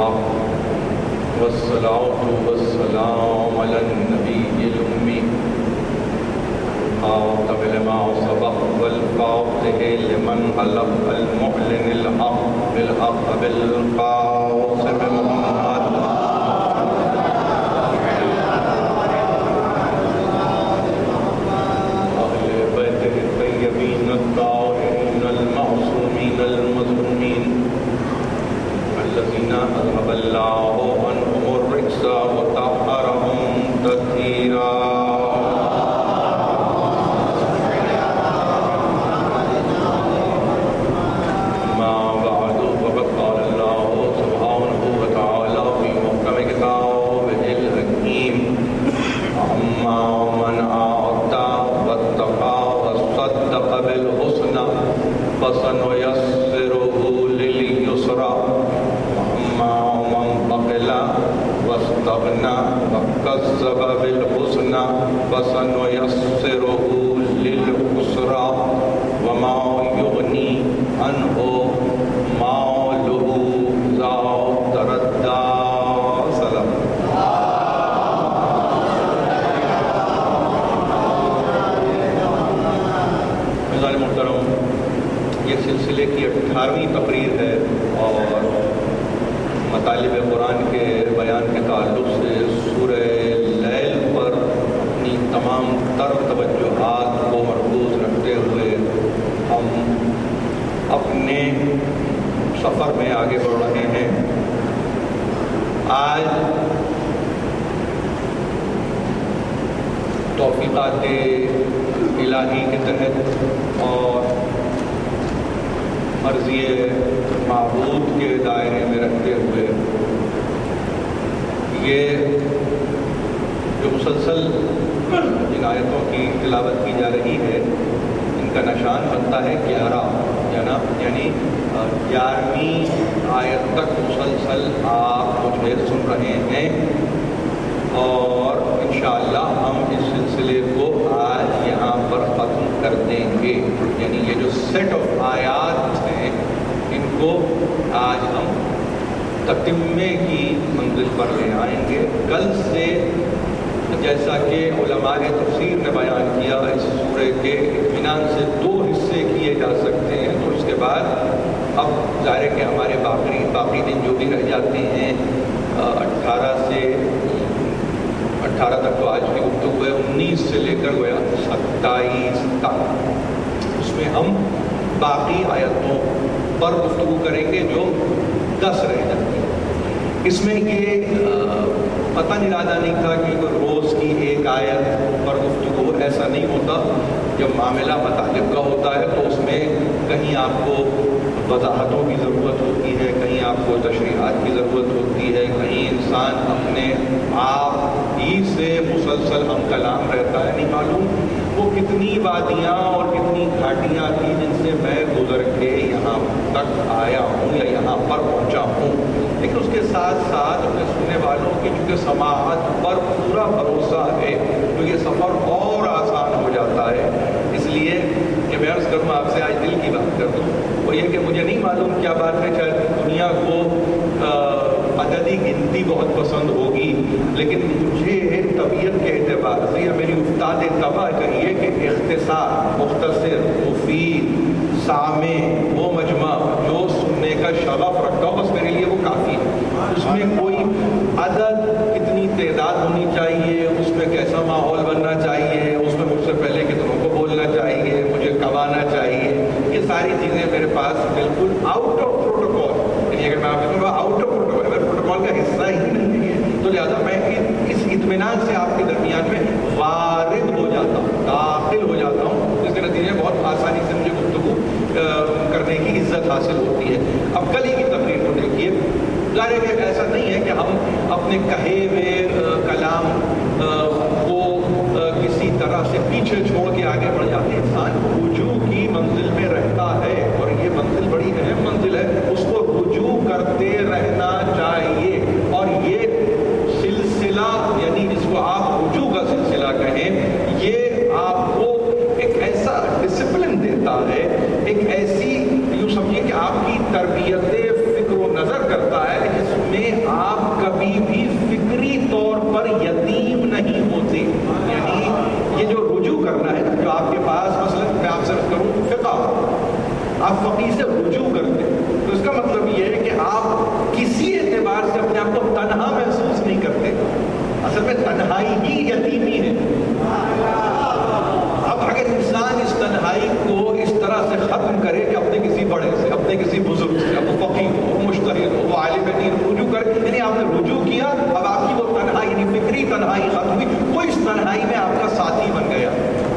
لله والصلاة والسلام على النبي الأمي خاتم لما سبق والفاتح لمن علق المعلن الحق بالحق بالقاسم محمد أهل بيته الطيبين الطاهرين المعصومين المظلومين الذين أذهب الله عنهم الرجس وطهرهم تطهيرا. ما بعد فقد قال الله سبحانه وتعالى في محكم كتابه الحكيم أما من أعطى واتقى وصدق بالحسنى فسنيسره لليسرى وأما من بخل واستغنى وكذب بالحسنى فسنيسره للعسرى وما يغني عنه ماله إذا تردى. سلام. میزان محترم، یہ سلسلے کی 18ویں تقریر ہے اور مطالب قرآن کے بیان کے تعلق سے سورہ لیل پر اپنی تمام تر توجہات کو مرکوز رکھتے ہوئے ہم اپنے سفر میں آگے بڑھ رہے ہیں. آج توفیقات الہی کے تحت اور مرضی معبود کے دائرے میں رکھتے ہوئے یہ جو مسلسل جن آیتوں کی تلاوت کی جا رہی ہے ان کا نشان بنتا ہے 11 یعنی 11ویں آیت تک مسلسل آپ مجھے سن رہے ہیں اور انشاءاللہ ہم اس سلسلے کو آج یہاں پر ختم کر دیں گے. یعنی یہ جو سیٹ آف آیات ہیں ان کو آج ہم تتمے کی منزل پر لے آئیں گے. کل سے جیسا کہ علماء تفسیر نے بیان کیا اس سورہ کے اطمینان سے 2 حصے کیے جا سکتے ہیں. تو اس کے بعد اب ظاہر ہے کہ ہمارے باقی دن جو بھی رہ جاتے ہیں 18 تک تو آج کی گفتگو ہے، 19 سے لے کر گویا 27 تک اس میں ہم باقی آیتوں پر گفتگو کریں گے جو 10 رہ جاتی ہیں. اس میں یہ قطعاً ارادہ نہیں تھا کہ روز کی ایک آیت پر گفتگو، ایسا نہیں ہوتا. جب معاملہ مطالب کا ہوتا ہے تو اس میں کہیں آپ کو وضاحتوں کی ضرورت ہوتی ہے، کہیں آپ کو تشریحات کی ضرورت ہوتی ہے، کہیں انسان اپنے آپ ہی سے مسلسل ہم کلام رہتا ہے. نہیں معلوم وہ کتنی وادیاں اور کتنی گھاٹیاں تھیں جن سے میں گزر کے یہاں تک آیا ہوں یا یہاں پر پہنچا ہوں. لیکن اس کے ساتھ ساتھ اپنے سننے والوں کی چونکہ سماعت پر پورا بھروسہ ہے تو یہ سفر اور آسان ہو جاتا ہے. اس لیے کہ میں عرض کروں آپ سے آج دل کی بات کر دوں، وہ یہ کہ مجھے نہیں معلوم کیا بات ہے، شاید دنیا کو عددی گنتی بہت پسند ہوگی، لیکن مجھے طبیعت کے اعتبار سے یا میری استاد طبع کہیے کہ اختصار، مختصر، مفید، سامع، وہ مجمع جو سننے کا شغف رکھتا ہو بس میرے لیے وہ کافی ہے. اس میں کوئی عدد کتنی تعداد ہونی چاہیے، اس میں کیسا ماحول بننا چاہیے، اس میں مجھ سے پہلے کتنوں کو بولنا چاہیے، مجھے کب آنا چاہیے، یہ ساری چیزیں میرے پاس بالکل آؤٹ آف پروٹوکول. یعنی اگر میں آپ کو کہوں آؤٹ آف پروٹوکول پروٹوکول کا حصہ ہی نہیں ہے تو لہٰذا میں اس اطمینان سے آپ کے درمیان میں وارد ہو جاتا ہوں، داخل ہو جاتا ہوں، جس کے نتیجے میں بہت آسانی سے مجھے گفتگو کرنے کی عزت حاصل ہوتی ہے. اب کل ہی کی تقریر کو دیکھیے، ظاہر ہے کہ ایسا نہیں ہے کہ ہم اپنے کہے ہوئے کلام کو کسی طرح سے پیچھے چھوڑ کے آگے بڑھ جاتے ہیں. انسان رجوع کی منزل میں رہتا ہے اور یہ منزل بڑی اہم منزل ہے، اس کو رجوع کرتے رہنا چاہیے. اور یہ سلسلہ یعنی جس کو آپ رجوع کا سلسلہ کہیں، یہ آپ کو ایک ایسا ڈسپلن دیتا ہے، ایک ایسی یوں سمجھیے کہ آپ کی تربیت فکر و نظر کرتا ہے جس میں آپ فقیر سے رجوع کرتے ہیں، تو اس کا مطلب یہ ہے کہ آپ کسی اعتبار سے اپنے آپ کو تنہا محسوس نہیں کرتے. اصل میں تنہائی ہی یتیمی ہے. اب اگر انسان اس تنہائی کو اس طرح سے ختم کرے کہ اپنے کسی بڑے سے، اپنے کسی بزرگ سے، اب وہ فقیر ہو، وہ مجتہد ہو، وہ عالم دین، رجوع کرے، یعنی آپ نے رجوع کیا، اب آپ کی وہ تنہائی یعنی فکری تنہائی ختم ہوئی، وہ اس تنہائی میں آپ کا ساتھی بن گیا،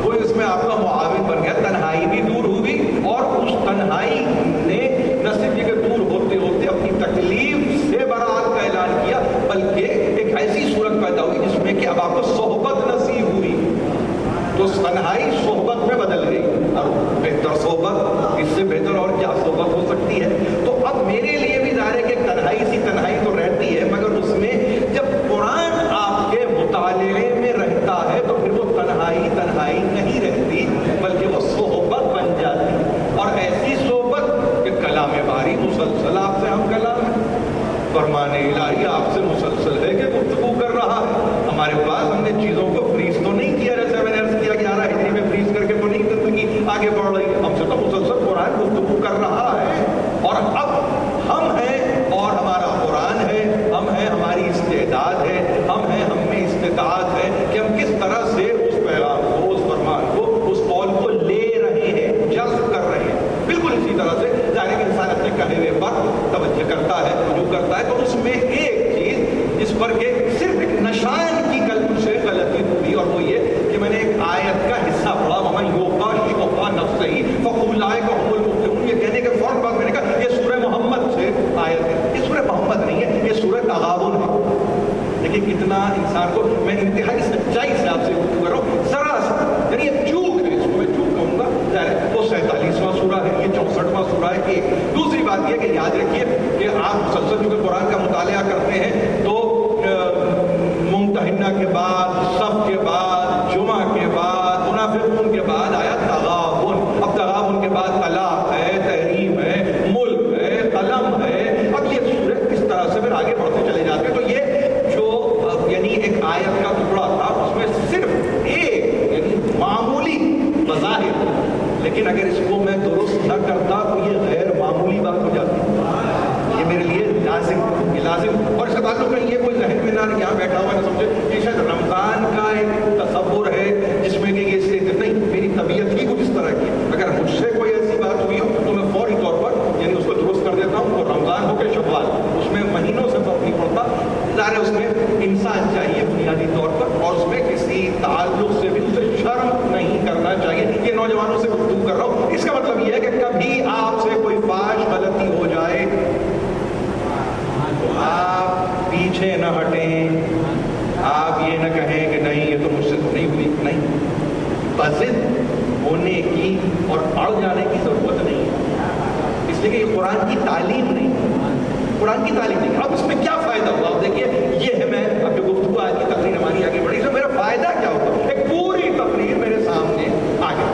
وہ اس میں آپ کا معاون بن گیا، تنہائی بھی دور ہوئی، اور اس تنہائی نے نہ صرف یہ کہ دور ہوتے ہوتے اپنی تکلیف سے برات کا اعلان کیا، بلکہ ایک ایسی صورت پیدا ہوئی جس میں کہ اب آپ کو صحبت نصیب ہوئی، تو تنہائی صحبت میں بدل گئی، اور بہتر صحبت، اس سے بہتر اور کیا صحبت ہو سکتی ہے. تو اب میرے لیے بھی ظاہر ہے کہ تنہائی سی تنہائی تو رہتی ہے، مگر اس میں جب قرآن آپ کے مطالعے میں رہتا ہے تو پھر وہ تنہائی تنہائی نہیں رہتی، بلکہ وہ صحبت بن جاتی، اور ایسی صحبت کہ کلام باری مسلسل آپ سے ہم کلام ہے، فرمان الہی آپ سے مسلسل ہے کہ گفتگو کر رہا ہے. ہمارے پاس ہم نے چیزوں کو فریز تو نہیں کیا، جیسے میں نے عرض کیا 11 ہجری میں فریز کر کے تو نہیں زندگی آگے بڑھ رہی ہے، ہم سے تو مسلسل قرآن گفتگو کر رہا ہے. اور اب ہم ہیں اور ہمارا قرآن ہے، ہم ہیں ہماری استعداد ہے، ہم ہیں ہم میں استطاعت ہے کہ ہم کس طرح سے اس پیغام کو، اس فرمان کو، اس قول کو لے رہے ہیں، جذب کر رہے ہیں. بالکل اسی طرح سے ظاہر ہے کہ انسان اپنے کہے ہوئے پر توجہ کرتا ہے، رجوع کرتا ہے، تو اس میں ایک چیز جس پر کہ صرف ایک نشان کی قلب سے غلطی ہوئی، اور وہ یہ کہ میں نے ایک آیت کا حصہ پڑھا، وَمَن يُوقَ شُحَّ نَفْسِهِ فَأُولَٰئِكَ هُمُ الْمُفْلِحُونَ. یہ کہنے کے فوراً بعد میں نے کہا یہ سورہ محمد سے آیت ہے. یہ سورہ محمد نہیں ہے، یہ سورہ تغابن ہے. لیکن کتنا انسان کو، میں انتہائی سچائی سے آپ سے گفتگو کر رہا ہوں، ذرا سا یعنی ایک چوک ہے، اس کو میں چوک کہوں گا، وہ 47واں سورہ ہے، یہ 64واں سورہ ہے. ایک دوسری بات یہ کہ یاد رکھیے کہ آپ مسلسل جو کہ قرآن کا مطالعہ کرتے ہیں تو ممتحنہ کے بعد، صف کے بعد، جمعہ کے بعد، منافقون کے بعد آیا تغابن. اب تغابن کے بعد طلاق ہے، تحریم ہے، ملک ہے، قلم ہے. اب یہ سورہ اس طرح سے پھر آگے بڑھتے چلے جاتے ہیں. تو یہ جو یعنی ایک آیت کا ٹکڑا تھا، اس میں صرف ایک یعنی معمولی بظاہر، لیکن اگر اس کو میں درست نہ کرتا تو یہ غیر معمولی بات ہو جاتی. یہ میرے لیے لازم اور اس کا تعلق نہیں، یہ کوئی ذہن میں نہ یہاں بیٹھا ہوا نہ سمجھے کہ شاید رمضان کا ایک تصور ہے جس میں کہ یہ صرف نہیں، میری طبیعت ہی کچھ اس طرح کی. اگر مجھ سے کوئی ایسی بات ہوئی ہو تو میں فوری طور پر یعنی اس کو درست کر دیتا ہوں. اور رمضان ہو کہ شوال، اس میں مہینوں سے فرق نہیں پڑتا. ظاہر ہے اس میں انسان چاہیے بنیادی طور پر، اور اس میں کسی تعلق سے بھی اسے شرم نہیں کرنا چاہیے. یہ نوجوانوں سے گفتگو کر رہا ہوں. اس کا مطلب یہ ہے کہ کبھی آپ سے کوئی فاش غلطی ہو جائے تو آپ پیچھے نہ ہٹیں، آپ یہ نہ کہیں کہ نہیں یہ تو مجھ سے تو نہیں ہوئی. نہیں، بضد ہونے کی اور اڑ جانے کی ضرورت نہیں ہے، اس لیے کہ یہ قرآن کی تعلیم نہیں ہے، قرآن کی تعلیم نہیں. اب اس میں کیا فائدہ ہوگا؟ آپ دیکھیے، یہ ہے میں اب جو گفتگو آج کی تقریر ہماری آگے بڑھی، اس میں میرا فائدہ کیا ہوگا؟ ایک پوری تقریر میرے سامنے آ گئی،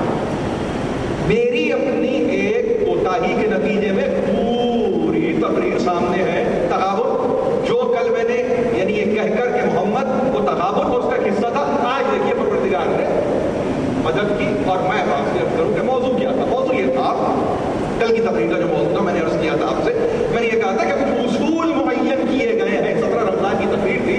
میری اپنی ایک کوتاہی کے نتیجے میں پوری تقریر سامنے ہے. تغابن جو کل میں نے یعنی یہ کہہ کر کہ محمد وہ تغابن کو اس کا حصہ تھا، آج دیکھیے پروردگار نے مدد کی. اور میں آپ سے عرض کروں کہ موضوع کیا تھا. موضوع یہ تھا، کل کی تقریر کا جو موضوع تھا میں نے عرض کیا تھا آپ سے، میں نے یہ کہا تھا کہ کچھ اصول معین کیے گئے ہیں. 17 رمضان کی تقریر تھی،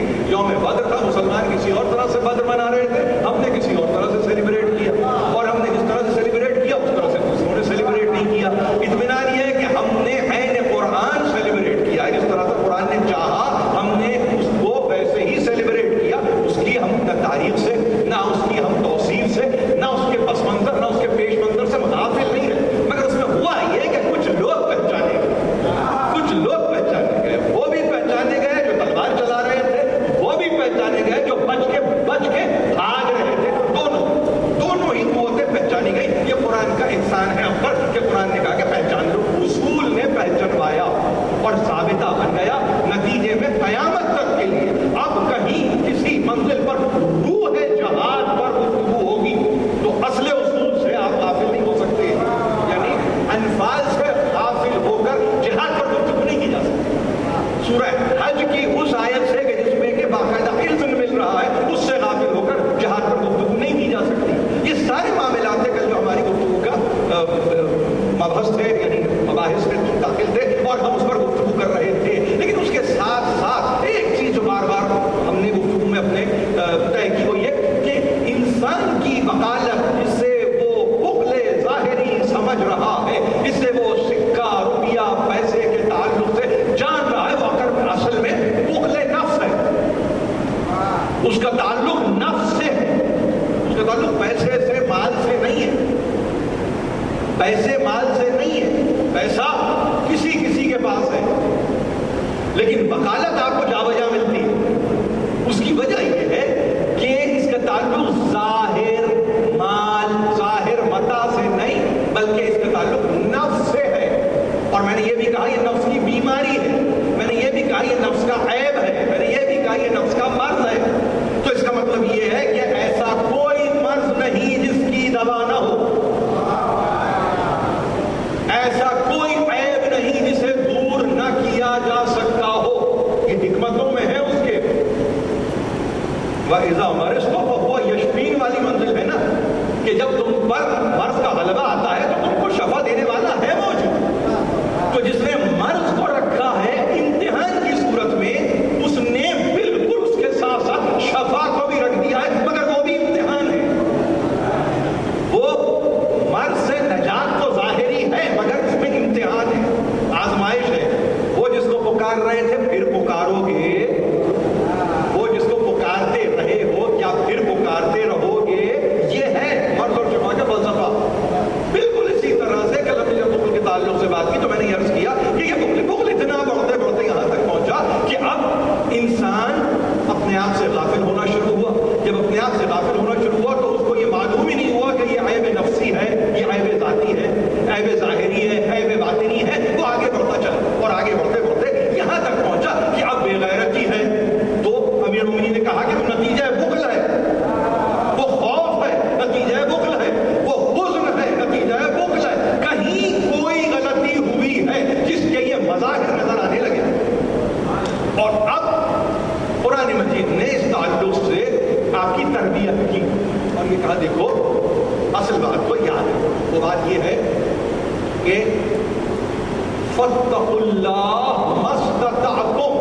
پیسے مال سے نہیں ہے، پیسہ کسی کسی کے پاس ہے، لیکن وکالت آپ کو جا بجا ملتی ہے۔ اس کی وجہ یہ ہے کہ اس کا تعلق ظاہر مال، ظاہر متاع سے نہیں، بلکہ اس کا تعلق نفس سے ہے۔ اور میں نے یہ بھی کہا یہ نفس کی بیماری ہے، میں نے یہ بھی کہا یہ نفس کا عیب ہے، میں نے یہ بھی کہا یہ نفس کا مرض ہے۔ تو اس کا مطلب یہ ہے کہ ایسا کوئی مرض نہیں جس کی دوا نہ ہو، ایسا کوئی عیب نہیں جسے دور نہ کیا جا سکتا ہو، یہ حکمتوں میں ہے اس کے۔ وَإِذَا مَرِضْتُ فَهُوَ يَشْفِينِ والی منزل ہے نا، کہ جب تم پر مرض کا غلبہ آتا ہے تو تم کو شفا دینے والا ہے موجود۔ تو جس نے مرض کو رکھا ہے امتحان کی صورت میں، اس نے بالکل اس کے ساتھ ساتھ شفا کو بھی رکھ دیا ہے، مگر وہ بھی امتحان ہے۔ وہ مرض سے نجات تو ظاہری ہے، مگر اس میں امتحان ہے، آزمائش ہے۔ وہ جس کو پکار رہے تھے پھر پکارو گے، وہ جس کو پکارتے رہے ہو کیا پھر پکارتے رہو گے، یہ ہے مرض اور شفا کا فلسفہ۔ بالکل اسی طرح سے کل ہم نے جب بخل کے تعلق سے بات کی تو میں نے عرض کیا کہ یہ بخل اتنا بڑھتے بڑھتے یہاں تک پہنچا کہ اب انسان اپنے آپ سے غافل ہونا شروع ہوا۔ جب اپنے آپ سے غافل ہونا شروع ہوا تو اس کو یہ معلوم ہی نہیں ہوا کہ یہ عیب نفسی ہے، یہ عیب ذاتی ہے، عیب ظاہری ہے، عیب باطنی ہے۔ وہ آگے بڑھتا چلا اور آگے بڑھتے بڑھتے یہاں تک پہنچا کہ اب بے غیرتی ہے تو امیر المومنین نے کہا کہ وہ نتیجہ بخل ہے، وہ خوف ہے نتیجہ بخل ہے، وہ حزن ہے نتیجہ بخل ہے۔ کہیں کوئی غلطی ہوئی ہے جس کے یہ مظاہر نظر آنے لگے۔ اور اب قرآن مجید نے اس تعلق سے آپ کی تربیت کی اور یہ کہا دیکھو اصل بات تو یاد ہے، وہ بات یہ ہے کہ فَاتَّقُوا اللَّهَ مَا اسْتَطَعْتُمْ۔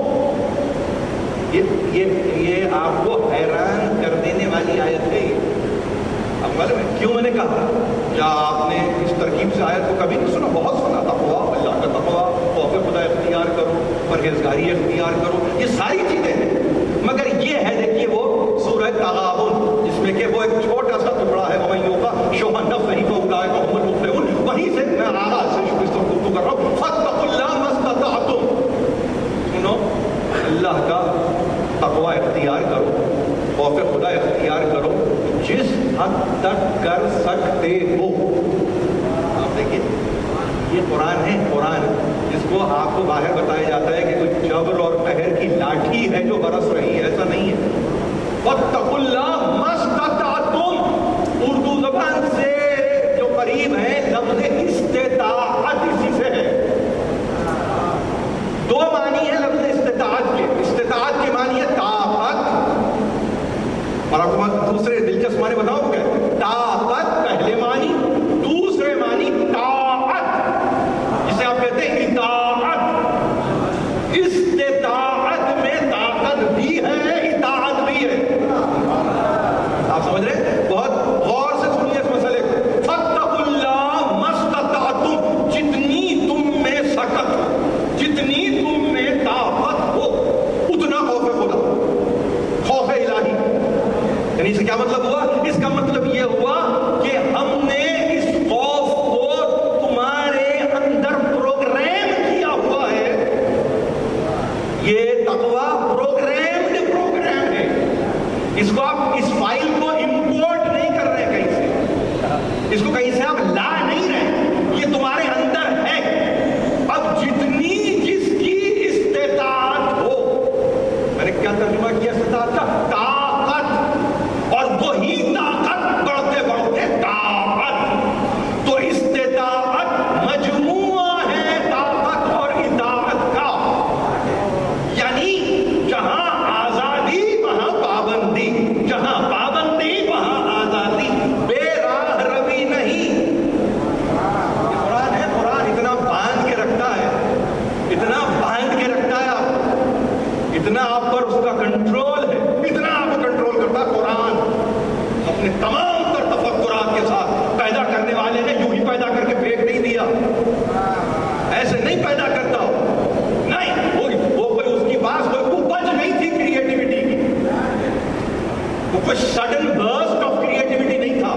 یہ آپ کو حیران کر دینے والی آیت ہے۔ اب معلوم ہے کیوں میں نے کہا، کیا آپ نے اس ترکیب سے آیت کو کبھی نہیں سنا؟ بہت سنا، تقویٰ، اللہ کا تقویٰ، خوف خدا اختیار کرو، پرہیزگاری اختیار کرو، یہ ساری چیزیں ہیں۔ مگر یہ ہے دیکھیے وہ سورہ تغابن جس میں کہ وہ ایک چھوٹا سا ٹکڑا ہے وَمَن یُوقَ شُحَّ نَفْسِهِ فَأُولَٰئِکَ هُمُ الْمُفْلِحُونَ، وہیں سے میں آغاز سے اس کو گفتگو کر رہا ہوں۔ فَاتَّقُوا اللَّهَ مَا اسْتَطَعْتُمْ، سنو اللہ کا تقویٰ اختیار کرو، خوف خدا اختیار کرو جس حد تک کر سکتے ہو۔ آپ دیکھیے یہ قرآن ہے، قرآن جس کو آپ کو باہر بتایا جاتا ہے کہ کوئی جبر اور قہر کی لاٹھی ہے جو برس رہی ہے، ایسا نہیں ہے۔ وَاتَّقُوا اللَّهَ مَا اسْتَطَعْتُمْ، اردو زبان سے جو قریب ہے لفظ استطاعت اسی سے ہے۔ دو معنی ہے لفظ استطاعت کے، استطاعت کے معنی ہے طاقت، اور آپ کو دوسرے دلچسپ معنی بتاؤں گے، طاقت پہلے معنی، دوسرے معنی طاعت جسے آپ کہتے ہیں اطاعت۔ استطاعت میں طاقت بھی ہے، اطاعت بھی ہے۔ آپ سمجھ رہے ہیں؟ بہت غور سے سنیے اس مسئلے کو۔ فَاتَّقُوا اللَّهَ مَا اسْتَطَعْتُمْ، جتنی تم میں سکت ہو، جتنی تم میں طاقت ہو اتنا خوف خدا، خوف الہی۔ یعنی اس کا کیا مطلب ہوا؟ اس کا مطلب یہ ہوا کہ ہم نے اس خوف کو تمہارے اندر پروگرام کیا ہوا ہے۔ یہ تقویٰ پروگرامڈ پروگرام ہے، اس کو آپ اس فائل کو امپورٹ نہیں کر رہے کہیں سے، اس کو کہیں سے آپ لا نہیں رہے، یہ تمہارے اندر ہے۔ اب جتنی جس کی استطاعت ہو، میں نے کیا ترجمہ کیا استطاعت کا؟ طاقت، اور وہی طاقت بڑھتے بڑھتے طاقت، تو استطاعت مجموعہ ہے طاقت اور اطاعت کا، یعنی جہاں آزادی وہاں پابندی، جہاں پابندی وہاں آزادی، بے راہ روی نہیں۔ یہ قرآن ہے، قرآن اتنا باندھ کے رکھتا ہے، اتنا باندھ کے رکھتا ہے آپ کو، اتنا آپ پر اس کا کنٹرول ہے، اتنا آپ کو کنٹرول کرتا ہے قرآن اپنے تمام تر تفکرات کے ساتھ۔ پیدا کرنے والے نے یوں ہی پیدا کر کے پھینک نہیں دیا، ایسے نہیں پیدا کرتا ہو، نہیں، وہ کوئی اس کی پاس کوئی اپج نہیں تھی کریٹیوٹی کی، وہ کوئی سڈن برسٹ آف کریٹیوٹی نہیں تھا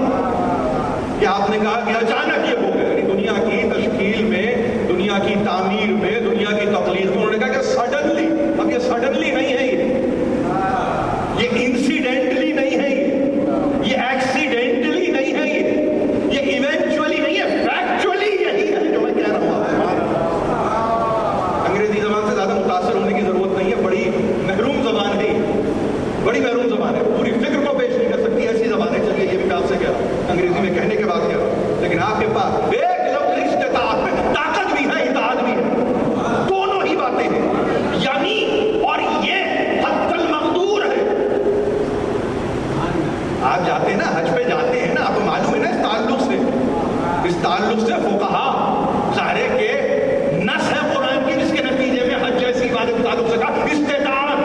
کہ آپ نے کہا کہ اچانک یہ ہو گیا۔ دنیا کی تشکیل میں، دنیا کی تعمیر میں، دنیا کی تخلیق میں انہوں نے کہا کہ سڈنلی، اب یہ سڈنلی نہیں ہے، یہ انسیڈنٹلی نہیں ہے، یہ ایکسیڈنٹلی نہیں ہے، یہ ایونچولی نہیں ہے، فیکچولی یہی ہے جو میں کہہ رہا ہوں. انگریزی زبان سے زیادہ متاثر ہونے کی ضرورت نہیں ہے، بڑی محروم زبان ہے، بڑی محروم زبان ہے، پوری فکر کو پیش نہیں کر سکتی ایسی زبان ہے. چلیے یہ بھی آپ سے کہہ رہا ہوں، انگریزی میں کہنے کے بعد کہہ رہا ہوں، لیکن آپ کے پاس ایک لفظ استطاعت میں طاقت بھی ہے، اطاعت بھی ہے، دونوں ہی باتیں ہیں. یعنی اور یہ حد المقدور ہے. آپ جاتے ہیں نا، حج پہ جاتے ہیں نا، آپ کو معلوم ہے نا اس تعلق سے فقہا ظاہر کے نص ہے قرآن کی، جس کے نتیجے میں حج جیسی عبادت تعلق سے کہا استطاعت،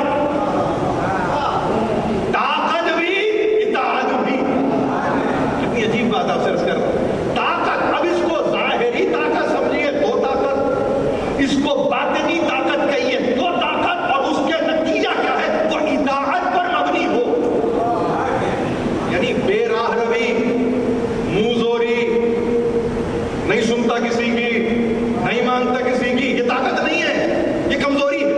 طاقت بھی اطاعت بھی. کتنی عجیب بات آپ سے عرض کر رہا ہوں. طاقت، اب اس کو ظاہری طاقت سمجھیے تو طاقت، اس کو باطنی طاقت کہیے تو طاقت، اور اس کے نتیجہ کیا ہے؟ وہ اطاعت پر مبنی ہو. یعنی بے راہ روی، منہ زوری، نہیں سنتا کسی کی، نہیں مانتا کسی کی، یہ طاقت نہیں ہے، یہ کمزوری ہے.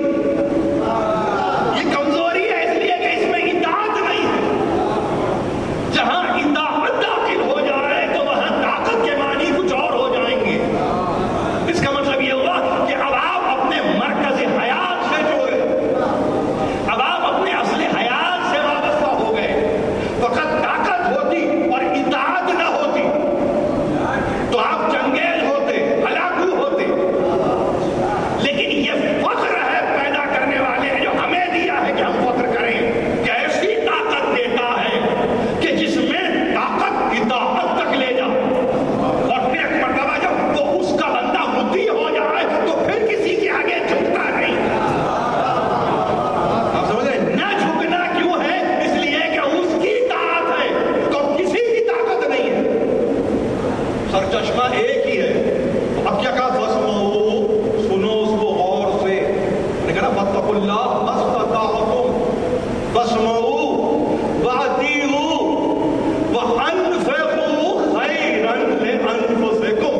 یہ کمزوری ہے اس لیے کہ اس میں اطاعت نہیں ہے. جہاں اطاعت داخل ہو جائے تو وہاں طاقت کے معنی کچھ اور ہو جائیں گے. اس کا مطلب یہ ہوا کہ اب آپ اپنے مرکز حیات سے جڑے، اب آپ اپنے اصل حیات سے وابستہ ہو گئے. فقط طاقت ہوتی اور اطاعت نہ ہوتی تو آپ چنگیز ہوتے، ہلاکو ہوتے. لیکن یہ فخر ہے پیدا کرنے والے نے جو ہمیں دیا ہے کہ ہم فخر کریں، کہ ایسی طاقت دیتا ہے کہ جس میں طاقت اطاعت تک لے جا. اور پھر ایک مرتبہ جب وہ اس کا بندہ مطیع ہو جائے تو پھر کسی کے آگے جھکتا نہیں. آپ سمجھ رہے ہیں؟ نہ جھکنا کیوں ہے؟ اس لیے کہ اس کی اطاعت ہے تو کسی کی طاقت نہیں ہے. سر چشمہ ایک ہی ہے. اب کیا کہا؟ فَاسْمَعُوا، سنو اس کو غور سے. نے کہا نا فَاتَّقُوا اللَّهَ مَا اسْتَطَعْتُمْ وَاسْمَعُوا وَأَطِیعُوا وَأَنفِقُوا خَیْرًا لِأَنفُسِکُمْ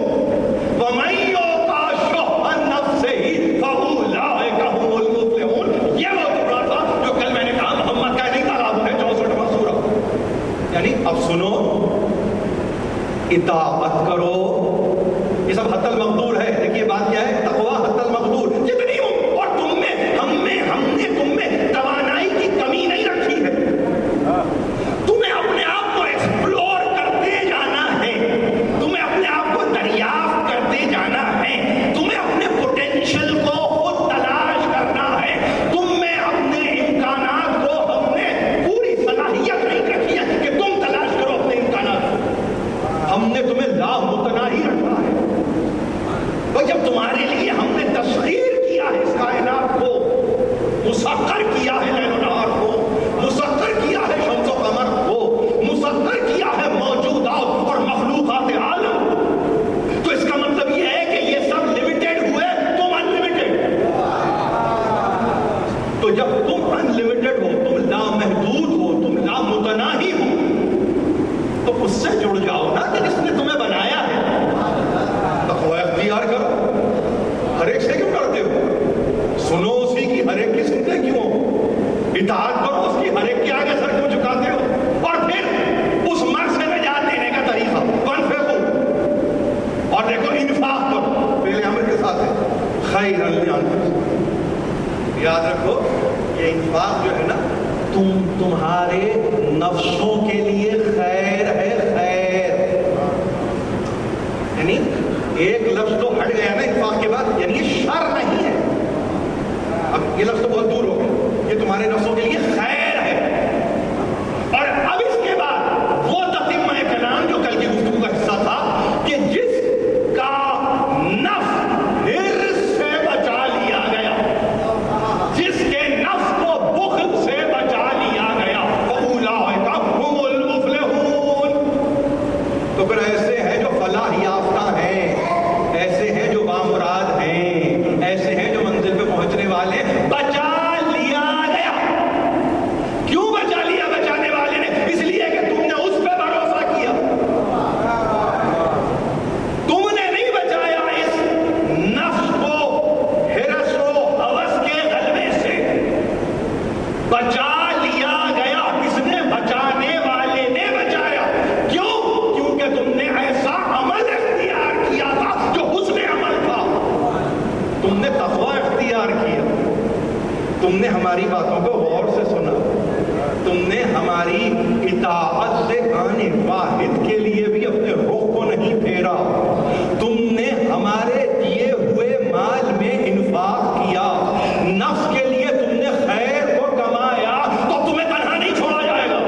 وَمَن یُوقَ شُحَّ نَفْسِهِ فَأُولَٰئِکَ هُمُ الْمُفْلِحُونَ. یہ وہ ٹکڑا تھا جو کل میں نے کہا محمد کا نہیں تھا، اب ہے 64واں سورہ. یعنی اب سنو، اطاعت کرو، یہ سب حد المقدور ہے. دیکھیے بات کیا ہے، تقویٰ حد المقدور. جتنی اور تم میں، ہم نے تم میں توانائی کی کمی نہیں رکھی ہے. تمہیں اپنے آپ کو ایکسپلور کرتے جانا ہے، تمہیں اپنے آپ کو دریافت کرتے جانا ہے، تمہیں اپنے پوٹینشیل کو خود تلاش کرنا ہے. تم میں اپنے امکانات کو ہم نے پوری صلاحیت نہیں رکھی ہے کہ تم تلاش کرو اپنے امکانات کو. ہم نے تمہیں لامتناہی رکھا ہے. بھائی جب تمہارے لیے ہم نے تسخیر کیا ہے اس کائنات کو، مسخر کیا ہے لیل و نہار کو، مسخر کیا ہے شمس و قمر کو، مسخر کیا ہے موجودات اور مخلوقات عالم، تو اس کا مطلب یہ ہے کہ یہ سب لمیٹڈ ہوئے، تم انلمیٹڈ. تو جب تم انلمیٹڈ ہو، تم لامحدود ہو، تم لامتناہی ہو، تو اس سے جڑ جاؤ نا کہ جس نے تمہیں بنایا ہے. تقوی اختیار کرو. ہر ایک سے کیوں ڈرتے ہو؟ سنو اسی کی، ہر ایک کی سنتے کیوں ہو؟ اطاعت کرو اس کی، ہر ایک کے آگے سر کیوں جھکاتے ہو؟ اور پھر اس مرض سے نجات دینے کا طریقہ وانفقوا، اور دیکھو انفاق کرو، پہلے امر کے ساتھ ہے خیرا لانفسکم. یاد رکھو یہ انفاق جو ہے نا، تمہارے نفسوں کے لیے خیر ہے، خیر. یعنی ایک لفظ تو ہٹ گیا نا انفاق کے بعد، یعنی یہ شر نہیں ہے. اب یہ لفظ تو بہت دور ہو گیا. یہ تمہارے نفسوں کے لیے خیر ہے. اور اب اس کے بعد وہ تتمہ کلام جو کل کی گفتگو کا حصہ تھا کہ جس کا نفس حرص سے بچا لیا گیا، جس کے نفس کو بخل سے بچا لیا گیا، فَأُولَٰئِکَ هُمُ الْمُفْلِحُونَ. تو پھر ایسے ہیں جو فلاح یافتہ ہیں، ایسے ہیں جو بامراد ہیں، ایسے ہیں جو منزل پہ پہنچنے والے. بچا لیا گیا. تم نے ہماری باتوں کو غور سے سنا، تم نے ہماری اطاعت سے آنے واحد کے لیے بھی اپنے رخ کو نہیں پھیرا، تم نے ہمارے دیے ہوئے مال میں انفاق کیا، نفس کے لیے تم نے خیر کو کمایا، تو تمہیں تنہا نہیں چھوڑا جائے گا۔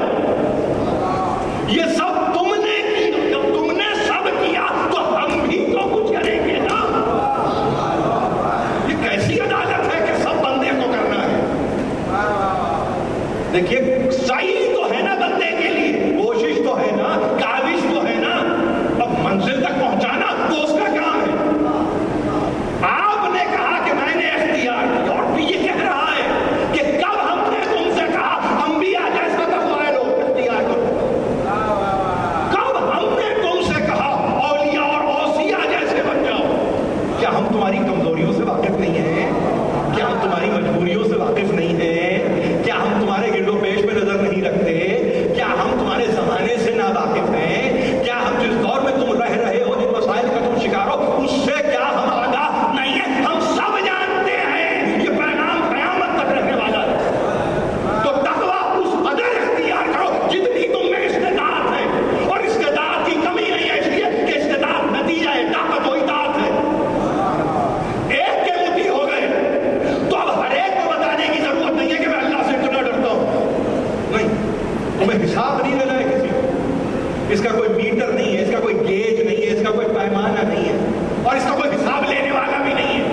یہ سب تم نے کیا، جب تم نے سب کیا تو ہم بھی تو کچھ کریں گے نا۔ یہ کیسی عدالت ہے کہ سب بندے کو کرنا ہے؟ دیکھیے صحیح تو ہے نا بندے کے لیے، کوشش تو ہے نا، کاوش تو ہے نا، اب منزل تک پہنچانا وہ اس کا کام ہے۔ آپ نے کہا کہ میں نے اختیار کیا، اور بھی یہ کہہ رہا ہے کہ کب ہم نے تم سے کہا انبیاء جیسا تقوی لو، اختیار کرو؟ کب ہم نے تم سے کہا اولیاء اور اوصیاء جیسے بن جاؤ؟ کیا ہم تمہاری کمزوریوں سے واقف نہیں ہیں؟ کیا ہم تمہاری مجبوریوں سے واقف نہیں ہیں؟ کیا ہم تمہارے گرد و پیش میں نظر نہیں رکھتے؟ کیا ہم تمہارے زمانے سے ناواقف ہیں؟ کیا ہم جس دور میں تم رہ رہے ہو، جن مسائل کا تم شکار ہو، اس سے کیا ہم آگاہ نہیں ہیں؟ ہم سب جانتے ہیں یہ پیغام قیامت تک رہنے والا ہے۔ تو تقویٰ اس قدر اختیار کرو جتنی تم میں استطاعت ہے، اور استطاعت کی کمی نہیں ہے، اس لیے کہ استطاعت نتیجہ ہے طاقت و اطاعت ہے۔ ایک کے مطیع ہو گئے تو اب ہر ایک کو بتانے کی ضرورت نہیں ہے کہ میں اللہ سے اتنا ڈرتا ہوں، نہیں، تمہیں حساب نہیں لینا ہے کسی کو، اس کا کوئی میٹر نہیں ہے، اس کا کوئی گیج نہیں ہے، اس کا کوئی پیمانہ نہیں ہے، اور اس کا کوئی حساب لینے والا بھی نہیں ہے۔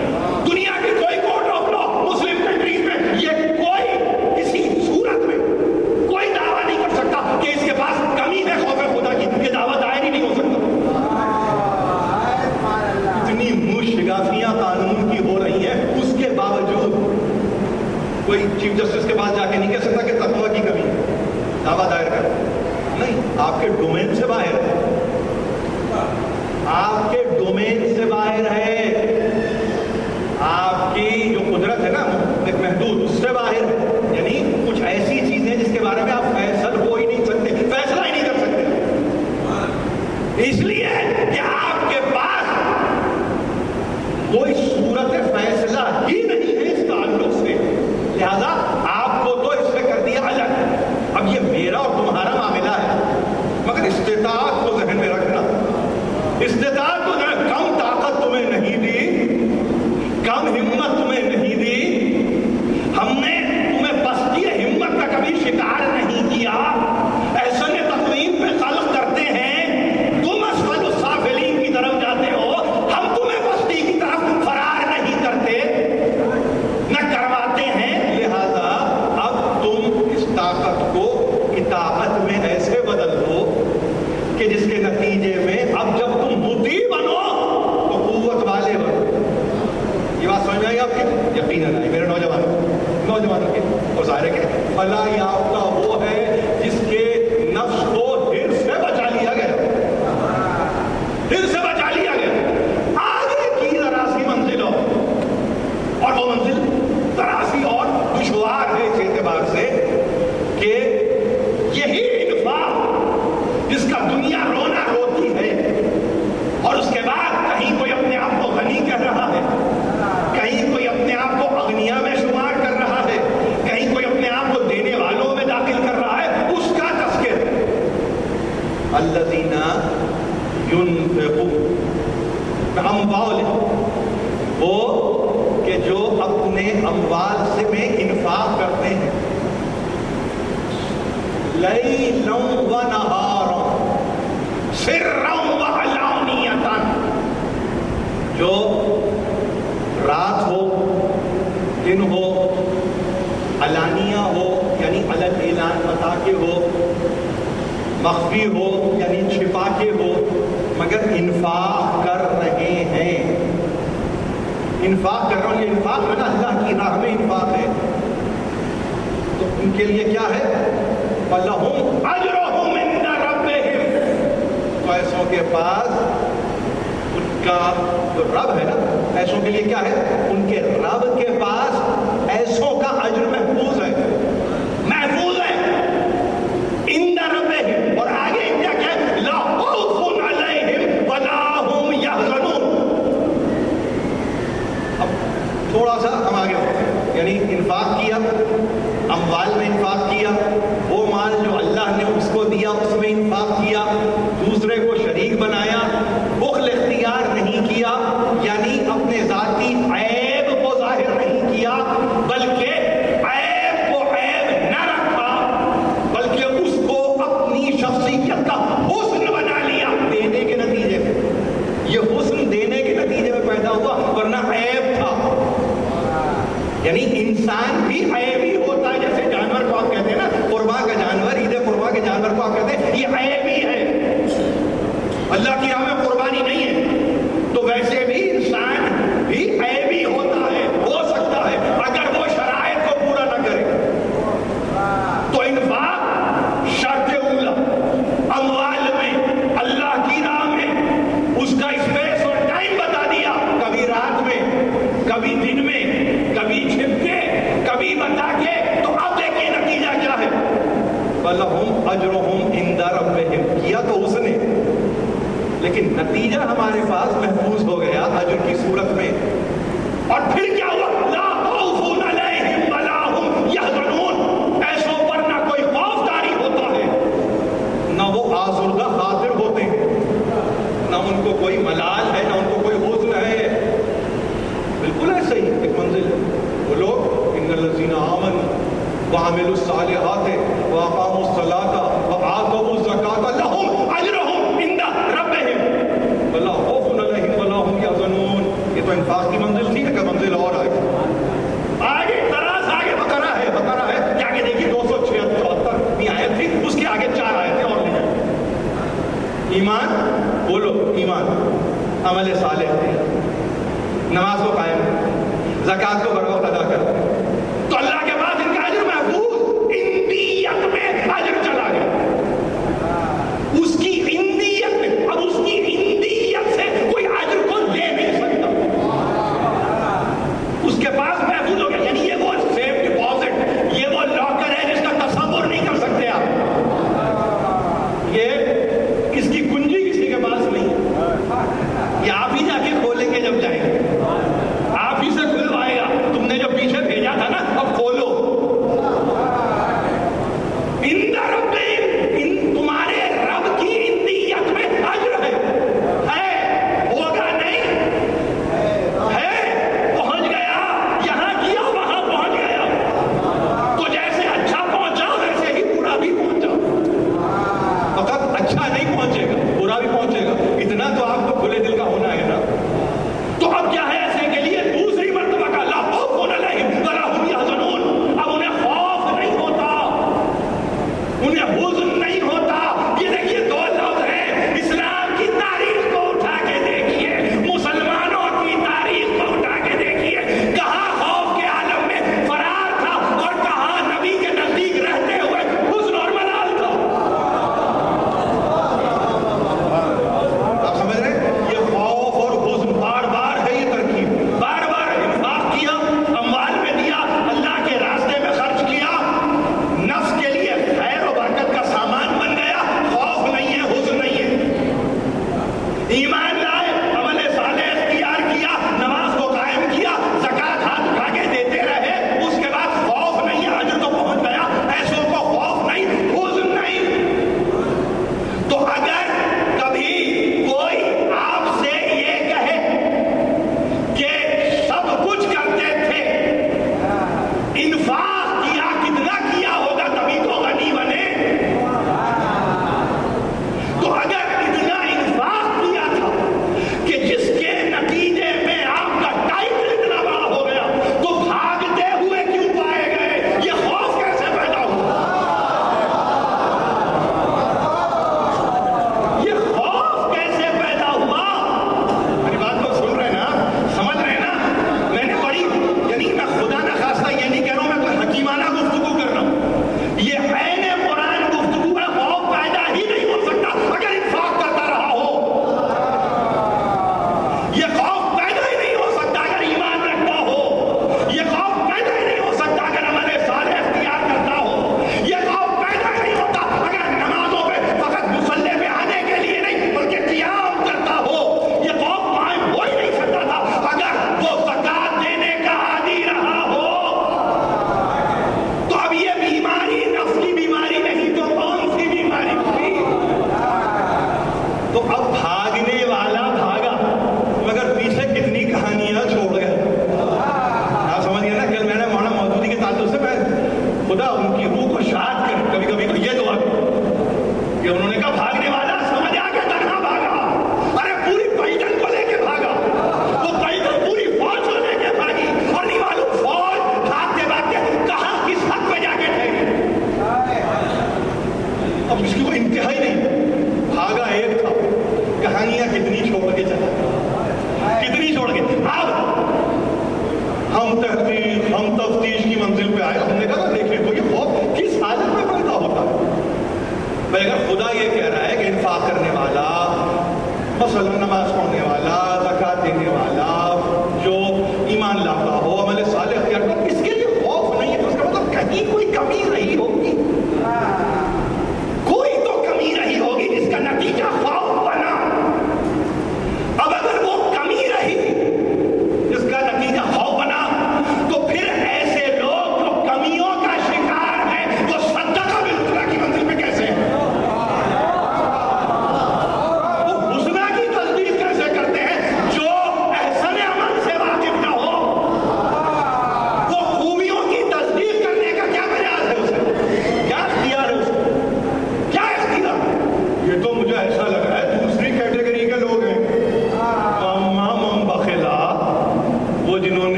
دنیا کی کوئی court of law Muslim countries میں یہ کوئی کسی صورت میں کوئی دعویٰ نہیں کر سکتا کہ اس کے پاس کمی ہے خوف خدا کی، یہ دعویٰ دائر ہی نہیں ہو سکتا۔ اتنی منہ شگافیاں قانون کی ہو رہی ہیں، اس کے باوجود کوئی چیف جسٹس کے پاس جا کے نہیں کہہ سکتا کہ تقویٰ کی کمی ہے، دعویٰ دائر کر، نہیں، آپ کے ڈومین سے باہر ہے، آپ کے ڈومین سے باہر ہے، آپ کی جو قدرت ہے نا ایک محدود، اس سے باہر ہے، یعنی کچھ ایسی چیزیں جس کے بارے میں آپ فیصل ہو ہی نہیں سکتے، فیصلہ ہی نہیں کر سکتے، اس لیے کہ آپ کے پاس کوئی صورت فیصلہ ہی نہیں ہے اس تعلق سے، لہذا آپ کو تو اس سے کر دیا الگ۔ اب یہ میرا اور تمہارا معاملہ ہے، مگر استطاعت کو ذہن میں رکھنا، استطاعت کو کم طاقت تمہیں نہیں دی، کم ہمت تمہیں نہیں دی، ہم نے تمہیں پستی ہمت کا کبھی شکار نہیں کیا۔ احسن تقویم پہ خلق کرتے ہیں، تم اسفل السافلین کی طرف جاتے ہو، ہم تمہیں پستی کی طرف فرار نہیں کرتے، نہ کرواتے ہیں، لہذا اب تم اس طاقت کو اطاعت میں ایسے بدل دو کہ جس کے نتیجے میں اب جب تم مطیع بنو تو قوت والے بنو۔ یہ بات سمجھ میں آئی آپ کی؟ یقیناً آئی میرے نوجوانوں کے، اور ظاہر ہے کہ فلاح یافتہ وہ ہے جس کے نفس کو ہر سے بچا لیا گیا، ہر سے بچا لیا گیا، آگے کی ذرا سی منزل ہو، اور وہ منزل ذرا سی اور دشوار ہے اس اعتبار سے کہ یہی انفاق جس کا دنیا رونا روتی ہے، اور اس کے بعد کہیں کوئی اپنے آپ کو غنی کہہ رہا ہے، کہیں کوئی اپنے آپ کو اغنیاء میں شمار کر رہا ہے، کہیں کوئی اپنے آپ کو دینے والوں میں داخل کر رہا ہے، اس کا تذکر الذین ينفقون باموالہم، وہ کہ جو اپنے اموال سے میں انفاق کرتے ہیں، لیلا و نہارا سرا و علانیتا، جو رات ہو دن ہو علانیہ ہو یعنی علن اعلان بتا کے ہو، مخفی ہو یعنی چھپا کے ہو، مگر انفاق کر رہے ہیں، انفاق کر رہے ہیں، انفاق ہے نا اللہ کی راہ میں انفاق ہے، تو ان کے لیے کیا ہے؟ فَلَهُمْ أَجْرُهُمْ عِنْدَ رَبِّهِمْ، تو ایسوں کے پاس ان کا جو رب ہے نا، ایسوں کے لیے کیا ہے؟ ان کے رب کے پاس ایسوں کا اجر محفوظ ہے، محفوظ ہے عِنْدَ رَبِّهِمْ، اور آگے کیا ہے؟ لَا خَوْفٌ عَلَيْهِمْ وَلَا هُمْ يَحْزَنُونَ۔ اب تھوڑا سا ہم آگے، یعنی انفاق کیا، حسن دینے کے نتیجے میں پیدا ہوا، ورنہ عیب تھا. یعنی انسان بھی عیبی ہوتا ہے. جیسے جانور کو آپ کہتے ہیں نا قربان کا جانور، عید قربان کے جانور کو آپ کہتے ہیں یہ عیبی ہے، اللہ کی راہ میں قربانی نہیں ہے. تو ویسے بھی انسان بھی عیبی ہوتا ہے، ہو سکتا ہے اگر وہ شرائط کو پورا نہ کرے. تو انفاق شرط اولا، اموال میں اللہ کی راہ میں اس کا اسپیس اور ٹائم بتا دیا، کبھی رات میں، کبھی دن میں، کبھی چھپ کے، کبھی بتا کے. تو اب دیکھیے نتیجہ کیا ہے. فَلَهُمْ أَجْرُهُمْ عِنْدَ رَبِّهِمْ. کیا تو اس نے، لیکن نتیجہ ہمارے پاس محفوظ ہو گیا اجر کی صورت میں. اور پھر کیا ہوا؟ لا خوف علیہم ولا هم یحزنون. ایسوں پر نہ کوئی خوف طاری ہوتا ہے، نہ وہ آزردہ خاطر ہوتے ہیں، نہ ان کو کوئی ملال ہے، نہ ان کو کوئی حزن ہے. بالکل ایسے ہی ایک منزل ہے. وہ لوگ ان الذین آمنوا وعملوا الصالحات واقاموا الصلاة وآتوا الزکاة لهم اجرهم عند ربهم ولا خوف علیہم ولا هم یحزنون. یہ تو انفاق کی منزل تھی، ایک منزل اور آئے آگے دراز آگے بقرہ ہے، بقرہ ہے کہ آگے دیکھیے 274 کی آیت تھی، اس کے آگے 4 آیتیں اور لے جائیں. ایمان بولو، ایمان عمل صالح، نماز کو قائم، زکات کو بر وقت ادا کر، تو اللہ کے بعد ان کا اجر محفوظ. اندیت میں اجر چلا گیا، اس کی اندیت میں. اب اس کی اندیت سے کوئی اجر کو لے نہیں سکتا، اس کے پاس محفوظ ہو گیا. یعنی یہ وہ سیف ڈپازٹ، یہ وہ لاکر ہے جس کا تصور نہیں کر سکتے آپ. یہ اس کی کنجی کسی کے پاس نہیں ہے، یہ آپ ہی جا کے کھولیں گے جب جائیں گے، آپ ہی سے کھلوائے گا. تم نے جو پیچھے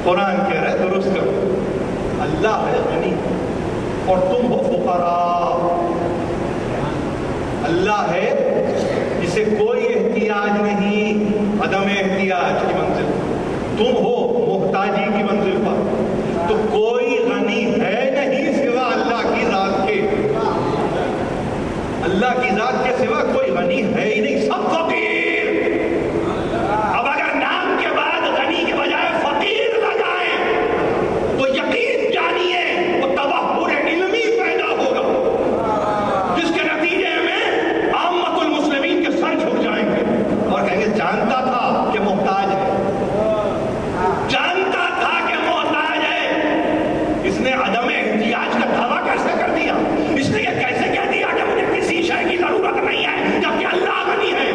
قرآن کہہ رہا ہے درست کرو. اللہ ہے غنی اور تم ہو فقراء. اللہ ہے جسے کوئی احتیاج نہیں, عدم احتیاج کی منزل. تم ہو محتاجی کی منزل پر. تو کوئی غنی ہے نہیں سوا اللہ کی ذات کے. اللہ کی ذات کے سوا کوئی غنی ہے ہی نہیں, سب فقیر. اب اگر نام کے بعد غنی کے بجائے فقیر لگائیں تو یقین جانیے وہ تبحر علمی پیدا ہوگا, جس کے نتیجے میں عامت المسلمین کے سر جھک جائیں گے اور کہیں گے جانتا تھا کہ محتاج ہے, جانتا تھا کہ محتاج ہے, اس نے عدم احتیاج کا دعویٰ کیسے کر دیا, اس نے یہ کیسے کہہ دیا کہ مجھے کسی شے کی ضرورت نہیں ہے جبکہ اللہ غنی ہے.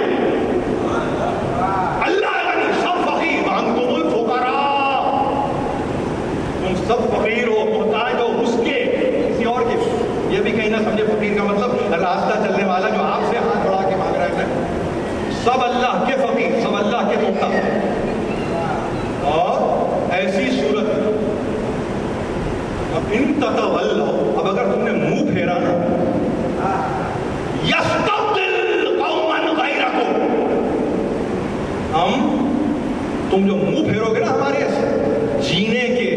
اللہ غنی, سب فقیر. وانتم الفقراء, تم سب فقیر ہو, محتاج ہو اس کے, کسی اور کے. یہ بھی کہیں نہ سمجھے فقیر کا مطلب راستہ چلنے والا جو آپ سے ہاتھ بڑھا کے مانگ رہا ہے. سب اللہ کے فقیر, سب اللہ کے محتاج. اور ایسی صورت اب ان تتولوا, اب اگر تم نے منہ پھیرا نا, یستبدل قوما غیرکم, تم جو منہ پھیرو گے نا ہمارے جینے کے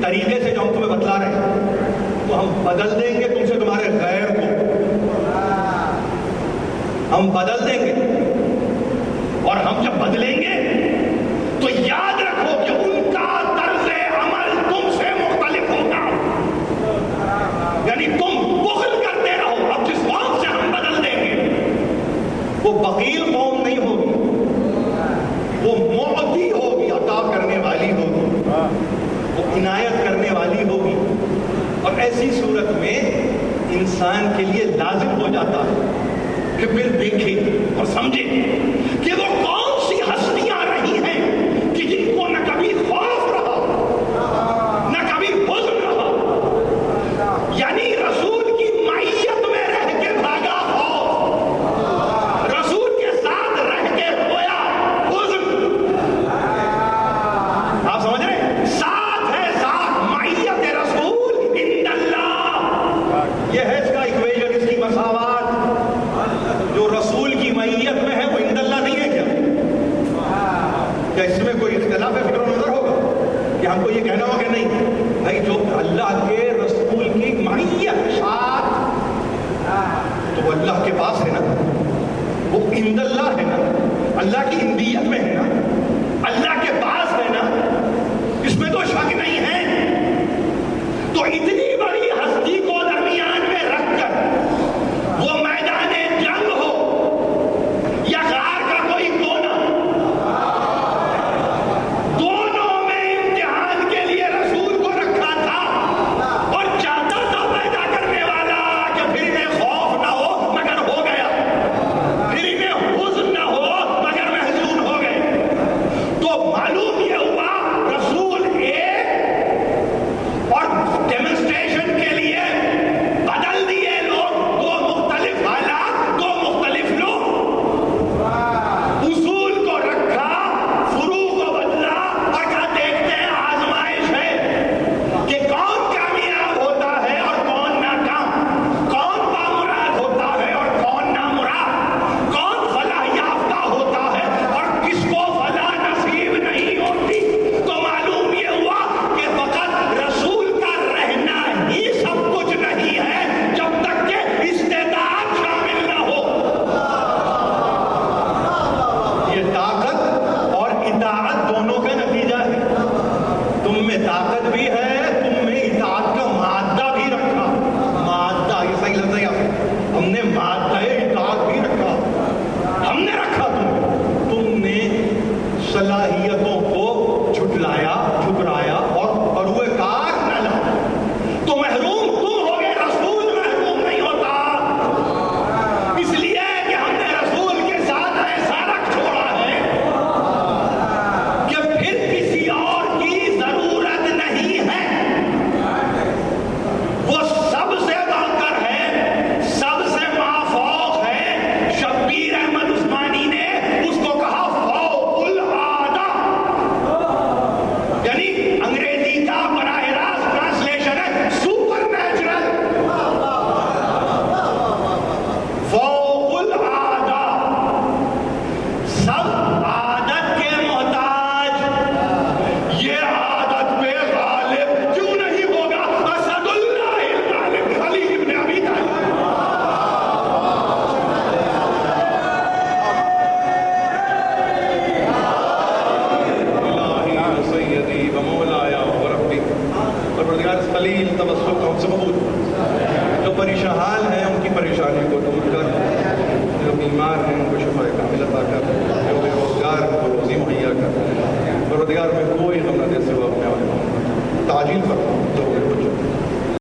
طریقے سے جو ہم تمہیں بتلا رہے ہیں, تو ہم بدل دیں گے تم سے تمہارے غیر کو, ہم بدل دیں گے. اور ہم جب بدلیں گے تو یاد رکھو کہ ان کا طرز عمل تم سے مختلف ہوگا. یعنی تم بخل کرتے رہو, اب جس قوم سے ہم بدل دیں گے وہ بخیل قوم نہیں ہوگی, وہ معطی ہوگی, عطا کرنے والی ہوگی, وہ عنایت کرنے والی ہوگی. اور ایسی صورت میں انسان کے لیے لازم ہو جاتا ہے کہ پھر دیکھے اور سمجھے کہ وہ کون سی ہستیاں رہی ہیں کہ جن کو نہ کبھی خوف رہا نہ کبھی حزن رہا. یعنی رسول کی معیت میں رہ کے بھاگا خوف, رسول کے ساتھ رہ کے ہویا حزن. آپ سمجھ رہے ہیں, ساتھ ہے ساتھ, معیت رسول عند اللہ, یہ ہے اس کا ایکویژن, اس کی مساوات. جو رسول کی معیت میں ہے وہ عند اللہ نہیں ہے. کیا اس میں کوئی اختلاف ہے, فکر و نظر ہوگا کہ ہم کو یہ کہنا ہوگا کہ نہیں بھائی جو اللہ کے رسول کی معیت ساتھ, تو وہ اللہ کے پاس ہے نا, وہ عند اللہ ہے نا, اللہ کی اندیت میں ہے نا, اللہ کے پاس ہے نا, اس میں تو شک نہیں ہے. تو اتنی بڑی ہستی کو درمیان میں رکھ کر وہ میدان جنگ ہو یا غار کا کوئی کونا, دونوں میں امتحان کے لیے رسول کو رکھا تھا. اور چاہتا تھا پیدا کرنے والا کہ پھر انہیں خوف نہ ہو مگر ہو گیا, پھر انہیں حزن نہ ہو مگر محزون ہو گئے. خلیل توسل ہم سے قبول کر، جو پریشان حال ہیں ان کی پریشانی کو دور کر، جو بیمار ہیں ان کو شفا کامل عطا کر، جو بے روزگار ہیں ان کو روزی مہیا کر، پروردگار میں کوئی غم نہ دے سوا اپنے والے تعجیل فرما۔